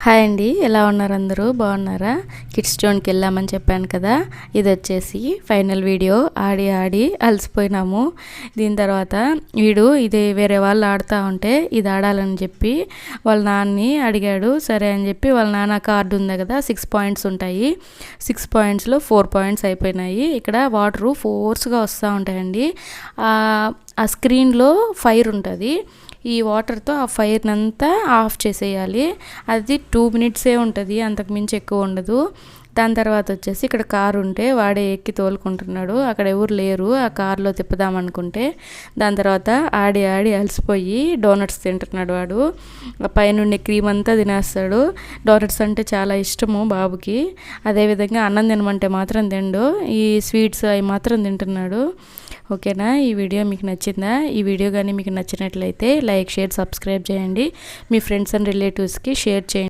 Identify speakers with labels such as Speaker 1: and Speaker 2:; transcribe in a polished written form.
Speaker 1: Hi అండి, ఎలా ఉన్నారు? అందరూ బాగున్నారా? కిడ్స్ జోన్కి వెళ్ళామని చెప్పాను కదా, ఇది వచ్చేసి ఫైనల్ వీడియో. ఆడి అలసిపోయినాము. దీని తర్వాత ఇది వేరే వాళ్ళు ఆడుతూ ఉంటే ఇది ఆడాలని చెప్పి వాళ్ళ నాన్నని అడిగాడు. సరే అని చెప్పి వాళ్ళ నాన్న కార్డు ఉంది కదా, 6 పాయింట్స్ ఉంటాయి. 6 పాయింట్స్లో 4 పాయింట్స్ అయిపోయినాయి. ఇక్కడ వాటరు ఫోర్స్గా వస్తూ ఉంటాయండి. ఆ స్క్రీన్లో ఫైర్ ఉంటుంది. ఈ వాటర్తో ఆ ఫైర్ని అంతా ఆఫ్ చేసేయాలి. అది 2 మినిట్సే ఉంటుంది, అంతకు మించి ఎక్కువ ఉండదు. దాని తర్వాత వచ్చేసి ఇక్కడ కారు ఉంటే వాడే ఎక్కి తోలుకుంటున్నాడు. అక్కడ ఎవరు లేరు ఆ కారులో తిప్పుదామనుకుంటే. దాని తర్వాత ఆడి అలసిపోయి డోనట్స్ తింటున్నాడు వాడు. పైనుండి క్రీమ్ అంతా తినేస్తాడు. డోనట్స్ అంటే చాలా ఇష్టము బాబుకి. అదేవిధంగా అన్నం తినమంటే మాత్రం తిండు. ఈ స్వీట్స్ అవి మాత్రం తింటున్నాడు. ఓకేనా? ఈ వీడియో మీకు నచ్చిందా? ఈ వీడియో కానీ మీకు నచ్చినట్లయితే లైక్, షేర్, సబ్స్క్రైబ్ చేయండి. మీ ఫ్రెండ్స్ అండ్ రిలేటివ్స్కి షేర్ చేయండి.